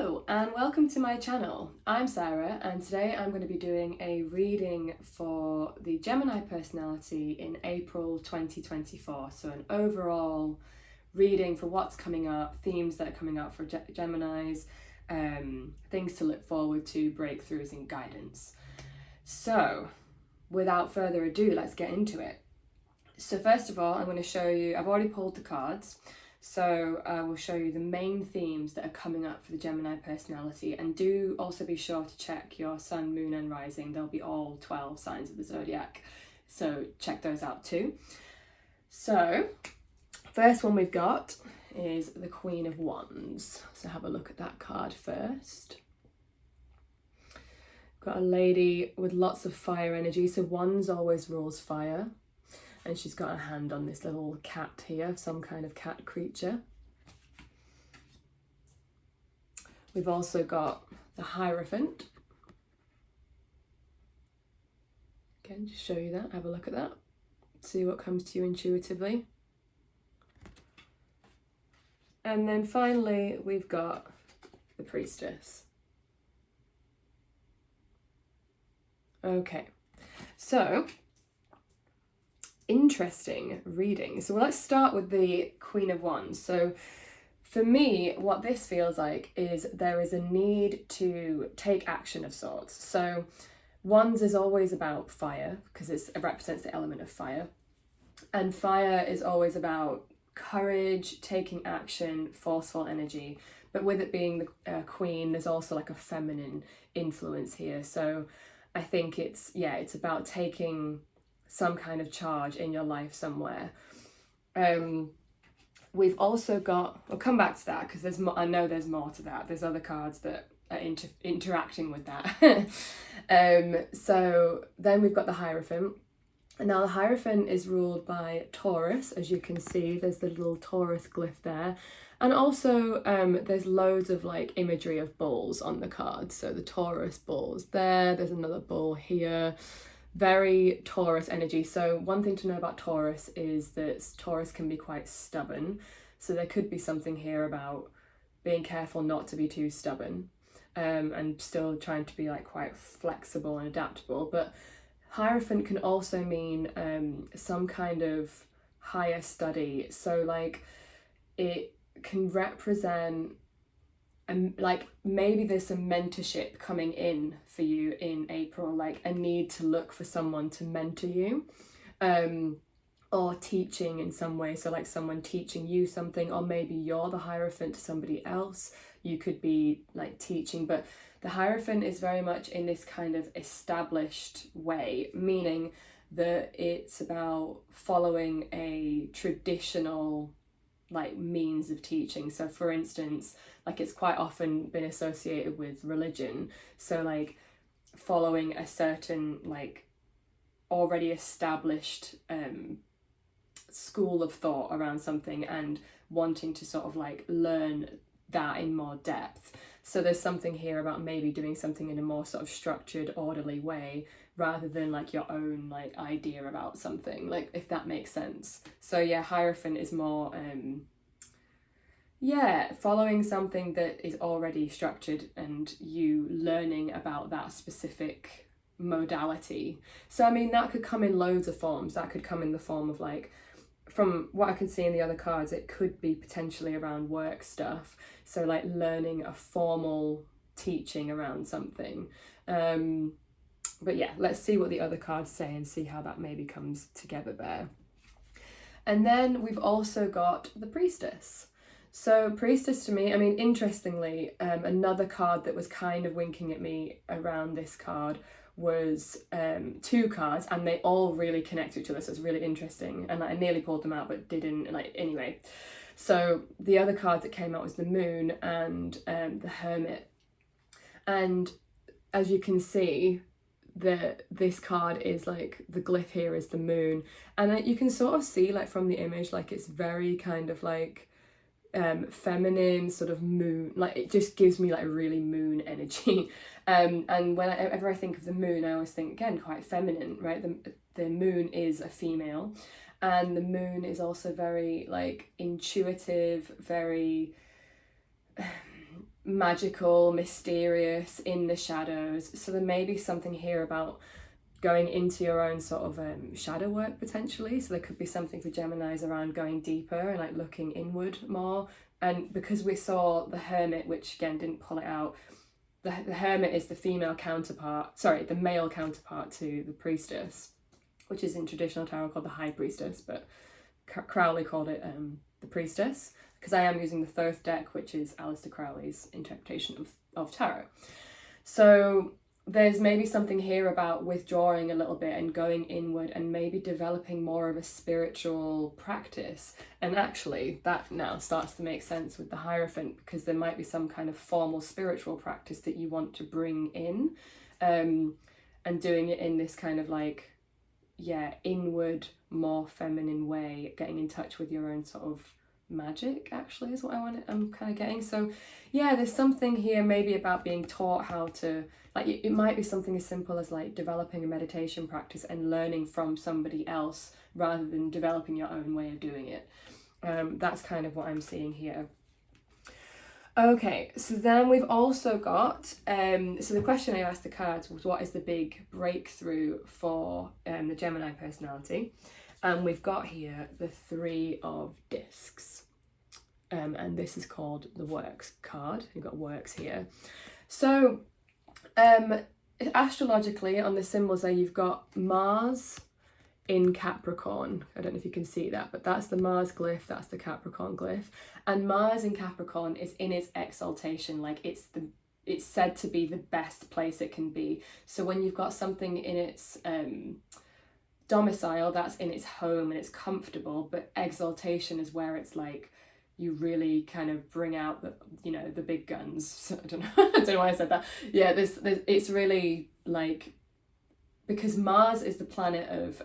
Hello and welcome to my channel. I'm Sarah and today I'm going to be doing a reading for the Gemini personality in April 2024. So an overall reading for what's coming up, themes that are coming up for Geminis, things to look forward to, breakthroughs and guidance. So without further ado, let's get into it. So first of all, I'm going to show you, I've already pulled the cards. So I will show you the main themes that are coming up for the Gemini personality, and do also be sure to check your sun, moon and rising. They'll be all 12 signs of the zodiac, so check those out too. So first one we've got is the Queen of Wands. So have a look at that card first. Got a lady with lots of fire energy, so Wands always rules fire. And she's got a hand on this little cat here, some kind of cat creature. We've also got the Hierophant. Again, just show you that, have a look at that. See what comes to you intuitively. And then finally, we've got the Priestess. Okay, so interesting reading. So let's start with the Queen of Wands. So for me, what this feels like is there is a need to take action of sorts. So Wands is always about fire because it represents the element of fire. And fire is always about courage, taking action, forceful energy. But with it being the queen, there's also like a feminine influence here. So I think it's about taking some kind of charge in your life somewhere. We've also got, we'll come back to that because there's more, I know there's more to that. There's other cards that are interacting with that. So then we've got the Hierophant. And now the Hierophant is ruled by Taurus, as you can see, there's the little Taurus glyph there. And also there's loads of like imagery of bulls on the card. So the Taurus bulls there's another bull here. Very Taurus energy. So one thing to know about Taurus is that Taurus can be quite stubborn. So there could be something here about being careful not to be too stubborn, and still trying to be like quite flexible and adaptable. But Hierophant can also mean some kind of higher study. So like it can represent like maybe there's some mentorship coming in for you in April, like a need to look for someone to mentor you, or teaching in some way. So like someone teaching you something, or maybe you're the Hierophant to somebody else. You could be like teaching, but the Hierophant is very much in this kind of established way, meaning that it's about following a traditional like means of teaching. So for instance, like it's quite often been associated with religion, so like following a certain like already established school of thought around something and wanting to sort of like learn that in more depth. So there's something here about maybe doing something in a more sort of structured, orderly way rather than like your own like idea about something, like if that makes sense. So yeah, Hierophant is more following something that is already structured and you learning about that specific modality. So I mean that could come in loads of forms. That could come in the form of like, from what I can see in the other cards, it could be potentially around work stuff. So like learning a formal teaching around something. But yeah, let's see what the other cards say and see how that maybe comes together there. And then we've also got the Priestess. So Priestess to me, I mean, interestingly, another card that was kind of winking at me around this card was two cards, and they all really connect to each other, so it's really interesting. And I nearly pulled them out but didn't, like, anyway. So the other card that came out was the Moon and the Hermit. And as you can see, this card is like, the glyph here is the moon, and you can sort of see like from the image, like it's very kind of like feminine sort of moon, like it just gives me like really moon energy. And whenever I think of the moon, I always think again quite feminine, right? The moon is a female, and the moon is also very like intuitive, very magical, mysterious, in the shadows. So there may be something here about going into your own sort of shadow work potentially. So there could be something for Geminis around going deeper and like looking inward more. And because we saw the Hermit, which again didn't pull it out, the Hermit is the female counterpart, sorry, the male counterpart to the Priestess, which is in traditional tarot called the High Priestess, but Crowley called it the Priestess, because I am using the Thoth deck, which is Aleister Crowley's interpretation of tarot. So there's maybe something here about withdrawing a little bit and going inward and maybe developing more of a spiritual practice. And actually that now starts to make sense with the Hierophant, because there might be some kind of formal spiritual practice that you want to bring in, and doing it in this kind of like, yeah, inward, more feminine way, getting in touch with your own sort of magic actually is what I'm kind of getting. So yeah, there's something here maybe about being taught how to, like, it might be something as simple as like developing a meditation practice and learning from somebody else rather than developing your own way of doing it. That's kind of what I'm seeing here. Okay, so then we've also got, so the question I asked the cards was, what is the big breakthrough for the Gemini personality? And we've got here the Three of Discs. And this is called the Works card. You've got Works here. So astrologically on the symbols there, you've got Mars in Capricorn. I don't know if you can see that, but that's the Mars glyph, that's the Capricorn glyph. And Mars in Capricorn is in its exaltation, like it's said to be the best place it can be. So when you've got something in its domicile, that's in its home and it's comfortable, but exaltation is where it's like you really kind of bring out the, you know, the big guns. So I don't know why I said that. Yeah, this it's really like, because Mars is the planet of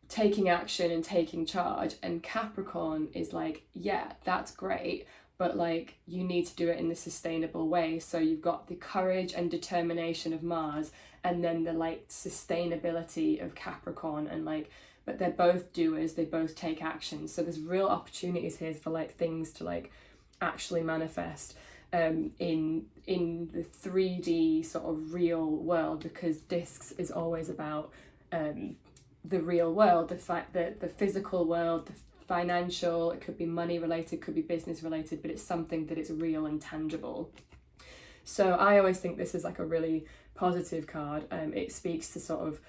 taking action and taking charge, and Capricorn is like, yeah, that's great, but like you need to do it in a sustainable way. So you've got the courage and determination of Mars, and then the like sustainability of Capricorn, and like, but they're both doers, they both take action. So there's real opportunities here for like things to like actually manifest in the 3D sort of real world, because discs is always about the real world, the fact that the physical world, the financial, it could be money related, could be business related, but it's something that is real and tangible. So I always think this is like a really positive card. It speaks to sort of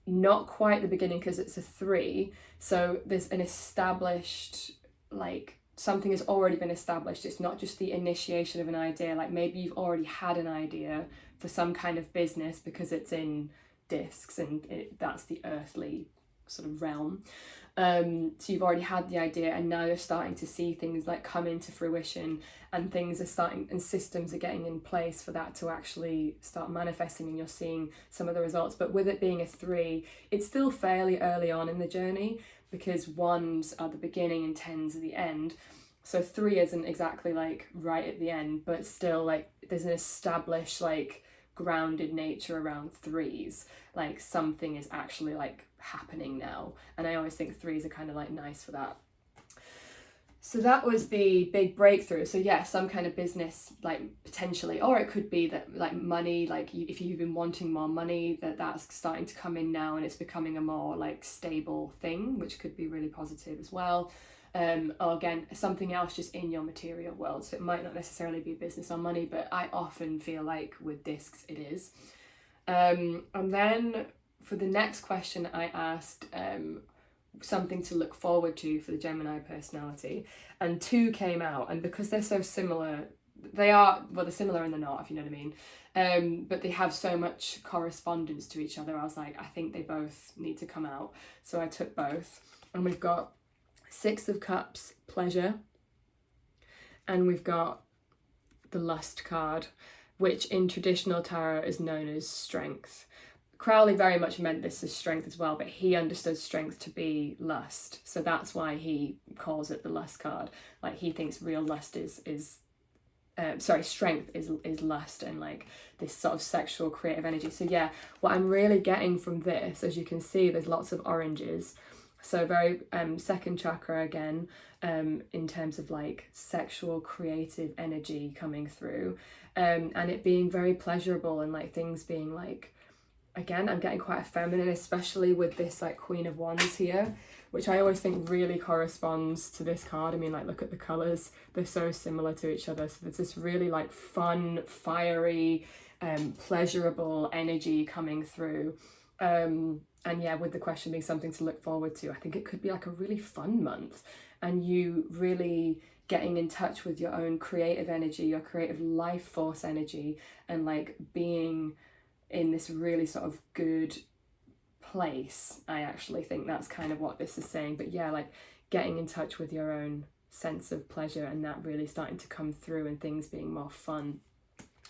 not quite the beginning because it's a 3, so there's an established, like something has already been established. It's not just the initiation of an idea, like maybe you've already had an idea for some kind of business because it's in discs and that's the earthly sort of realm. So you've already had the idea and now you're starting to see things like come into fruition, and things are starting and systems are getting in place for that to actually start manifesting, and you're seeing some of the results. But with it being a 3, it's still fairly early on in the journey, because 1s are the beginning and 10s are the end. So 3 isn't exactly like right at the end, but still like there's an established like grounded nature around 3s, like something is actually like happening now. And I always think 3s are kind of like nice for that. So that was the big breakthrough. So yeah, some kind of business, like potentially, or it could be that like money, like if you've been wanting more money, that's starting to come in now and it's becoming a more like stable thing, which could be really positive as well. Or again, something else just in your material world. So it might not necessarily be business or money, but I often feel like with discs it is. And then for the next question I asked something to look forward to for the Gemini personality, and 2 came out, and because they're so similar, they're similar and they're not, if you know what I mean, but they have so much correspondence to each other. I was like, I think they both need to come out, so I took both. And we've got 6 of Cups, pleasure, and we've got the Lust card, which in traditional tarot is known as strength. Crowley very much meant this as strength as well, but he understood strength to be lust, so that's why he calls it the Lust card. Like he thinks real lust strength is lust and like this sort of sexual creative energy. So yeah, what I'm really getting from this, as you can see, there's lots of oranges. So very second chakra again, in terms of like sexual creative energy coming through, and it being very pleasurable, and like things being like, again, I'm getting quite a feminine, especially with this like Queen of Wands here, which I always think really corresponds to this card. I mean, like, look at the colours, they're so similar to each other. So there's this really like fun, fiery, pleasurable energy coming through. And yeah, with the question being something to look forward to, I think it could be like a really fun month, and you really getting in touch with your own creative energy, your creative life force energy, and like being in this really sort of good place. I actually think that's kind of what this is saying. But yeah, like getting in touch with your own sense of pleasure, and that really starting to come through, and things being more fun,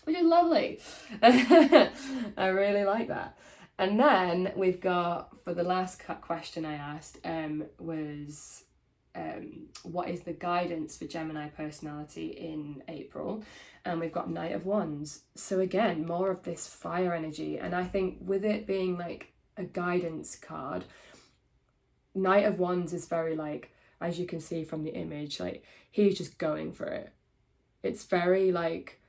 which is lovely. I really like that. And then we've got, for the last question I asked, was what is the guidance for Gemini personality in April? And we've got Knight of Wands. So again, more of this fire energy. And I think with it being like a guidance card, Knight of Wands is very like, as you can see from the image, like he's just going for it. It's very like,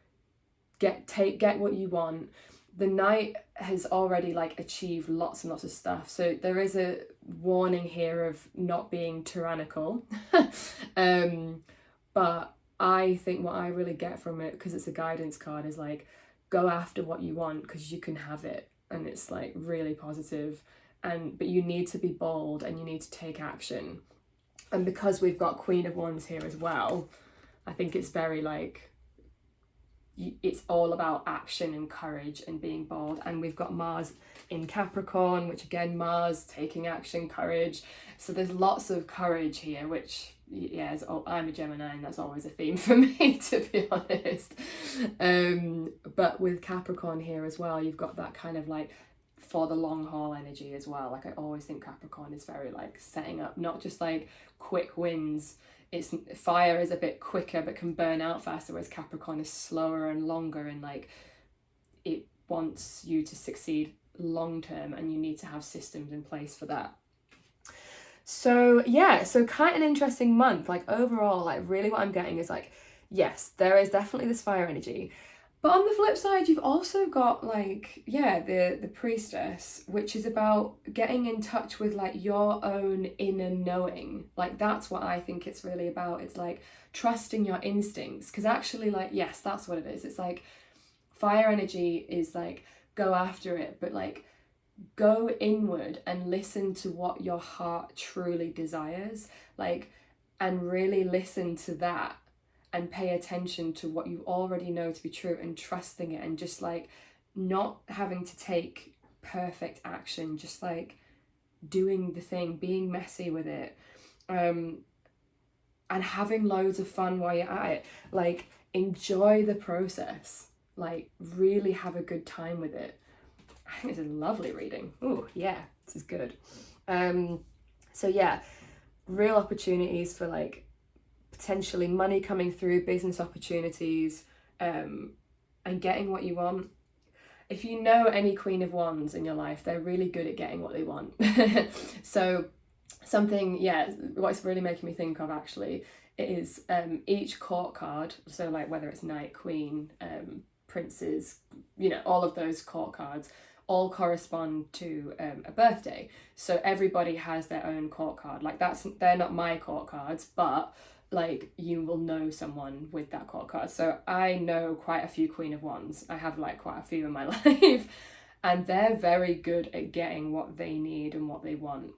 get what you want. The Knight has already like achieved lots and lots of stuff, so there is a warning here of not being tyrannical. But I think what I really get from it, because it's a guidance card, is like, go after what you want because you can have it, and it's like really positive. But you need to be bold, and you need to take action. And because we've got Queen of Wands here as well, I think it's very like, it's all about action and courage and being bold. And we've got Mars in Capricorn, which again, Mars, taking action, courage. So there's lots of courage here, which, yeah, I'm a Gemini, and that's always a theme for me, to be honest. But with Capricorn here as well, you've got that kind of like for the long haul energy as well. Like I always think Capricorn is very like setting up, not just like quick wins. It's fire is a bit quicker but can burn out faster, whereas Capricorn is slower and longer, and like it wants you to succeed long term, and you need to have systems in place for that. So yeah, so quite an interesting month. Like overall, like really what I'm getting is like, yes, there is definitely this fire energy. But on the flip side, you've also got like, yeah, the Priestess, which is about getting in touch with like your own inner knowing. Like that's what I think it's really about. It's like trusting your instincts. Because actually, like, yes, that's what it is. It's like fire energy is like, go after it, but like go inward and listen to what your heart truly desires. Like, and really listen to that, and pay attention to what you already know to be true, and trusting it, and just like not having to take perfect action, just like doing the thing, being messy with it, and having loads of fun while you're at it. Like enjoy the process, like really have a good time with it. I think this is a lovely reading. Oh yeah, this is good. So yeah, real opportunities for like potentially money coming through, business opportunities, and getting what you want. If you know any Queen of Wands in your life, they're really good at getting what they want. So something, yeah, what's really making me think of actually is each court card, so like whether it's Knight, Queen, Princes, you know, all of those court cards all correspond to a birthday. So everybody has their own court card. Like they're not my court cards, but like you will know someone with that court card. So I know quite a few Queen of Wands. I have like quite a few in my life, and they're very good at getting what they need and what they want,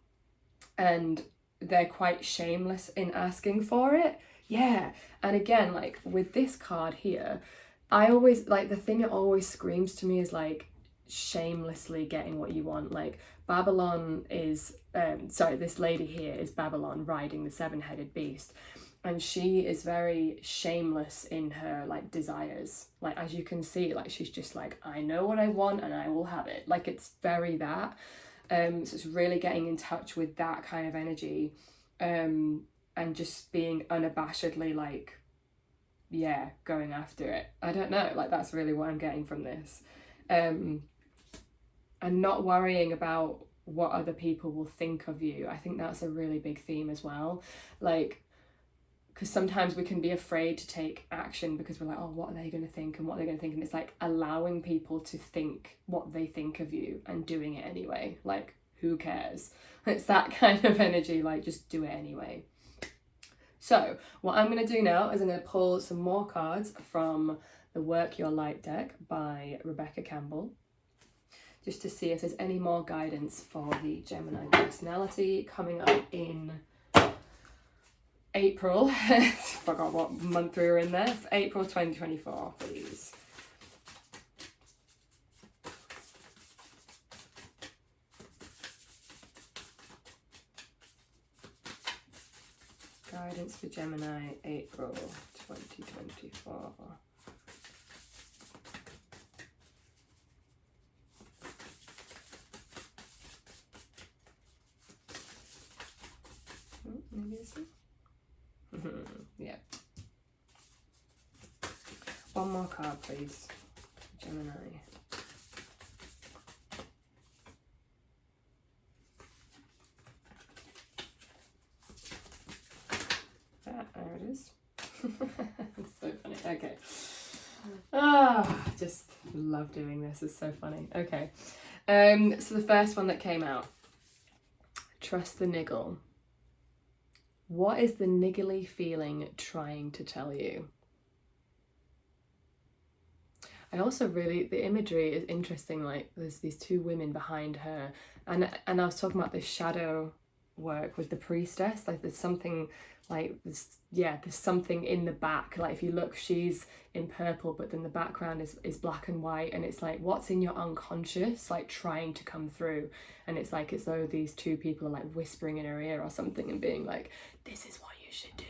and they're quite shameless in asking for it. Yeah. And again, like with this card here, I always like, the thing that always screams to me is like shamelessly getting what you want. Like Babylon is this lady here is Babylon riding the 7-headed beast, and she is very shameless in her like desires. Like as you can see, like she's just like, I know what I want and I will have it. Like it's very that. So it's really getting in touch with that kind of energy, and just being unabashedly like, yeah, going after it. I don't know, like that's really what I'm getting from this. And not worrying about what other people will think of you. I think that's a really big theme as well. Like, because sometimes we can be afraid to take action because we're like, oh, what are they going to think, and what are they going to think? And it's like allowing people to think what they think of you and doing it anyway. Like, who cares? It's that kind of energy, like, just do it anyway. So what I'm going to do now is I'm going to pull some more cards from the Work Your Light deck by Rebecca Campbell, just to see if there's any more guidance for the Gemini personality coming up in April. Forgot what month we were in there. April 2024, please. Guidance for Gemini, April 2024. Maybe this one? Yeah. One more card, please. Gemini. There it is. It's so funny. Okay. Just love doing this. It's so funny. Okay. So the first one that came out. Trust the niggle. What is the niggly feeling trying to tell you? I also really, the imagery is interesting. Like, there's these two women behind her, and I was talking about this shadow work with the Priestess. Like, there's something like this, yeah, there's something in the back. Like, if you look, she's in purple, but then the background is black and white, and it's like what's in your unconscious, like, trying to come through. And it's like as though these two people are like whispering in her ear or something and being like, this is what you should do.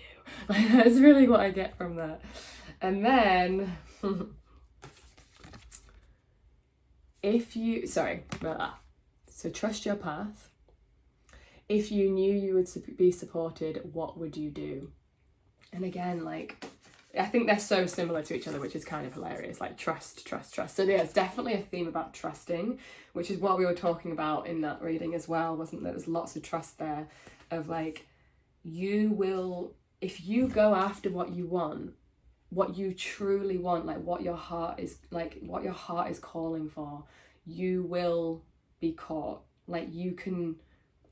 Like, that's really what I get from that. And then so trust your path. If you knew you would be supported, what would you do? And again, like, I think they're so similar to each other, which is kind of hilarious. Like, trust. So yeah, it's definitely a theme about trusting, which is what we were talking about in that reading as well, wasn't there? There's lots of trust there of like, you will, if you go after what you want, what you truly want, like what your heart is calling for, you will be caught. Like, you can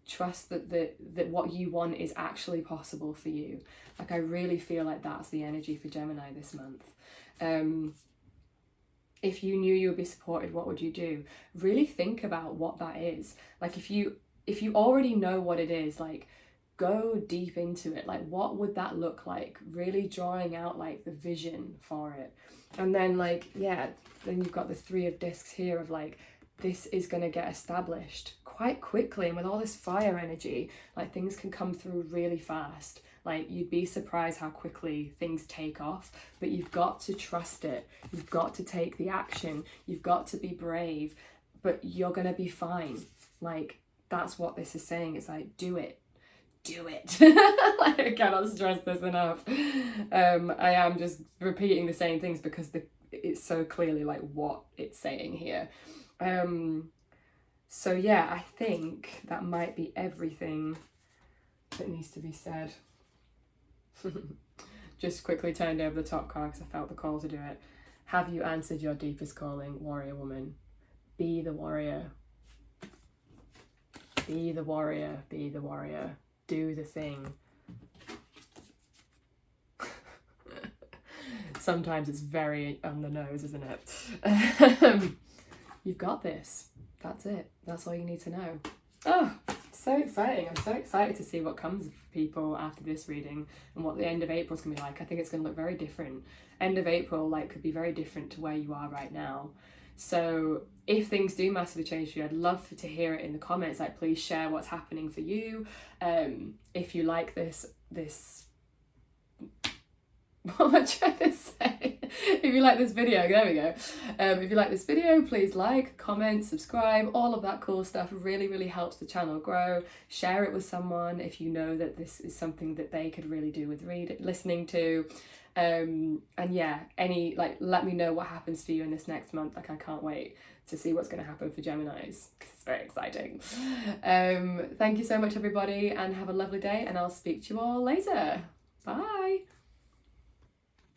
trust that what you want is actually possible for you. Like, I really feel like that's the energy for Gemini this month. If you knew you would be supported, what would you do? Really think about what that is. Like, if you already know what it is, like, go deep into it. Like, what would that look like? Really drawing out like the vision for it. And then, like, yeah, then you've got the Three of Discs here of like, this is going to get established quite quickly, and with all this fire energy, like, things can come through really fast. Like, you'd be surprised how quickly things take off, but you've got to trust it. You've got to take the action. You've got to be brave, but you're going to be fine. Like, that's what this is saying. It's like, do it. Like, I cannot stress this enough. I am just repeating the same things because it's so clearly like what it's saying here. So yeah, I think that might be everything that needs to be said. Just quickly turned over the top card because I felt the call to do it. Have you answered your deepest calling, warrior woman? Be the warrior. Be the warrior. Be the warrior. Do the thing. Sometimes it's very on the nose, isn't it? You've got this. That's it. That's all you need to know. Oh, so exciting. I'm so excited to see what comes of people after this reading and what the end of April's going to be like. I think it's going to look very different. End of April, like, could be very different to where you are right now. So if things do massively change for you, I'd love to hear it in the comments. Like, please share what's happening for you. If you like this what am I trying to say? If you like this video, there we go. If you like this video, please like, comment, subscribe, all of that cool stuff. Really, really helps the channel grow. Share it with someone if you know that this is something that they could really do with listening to. And yeah, let me know what happens for you in this next month. Like, I can't wait to see what's going to happen for Geminis, because it's very exciting. Thank you so much, everybody, and have a lovely day, and I'll speak to you all later. Bye.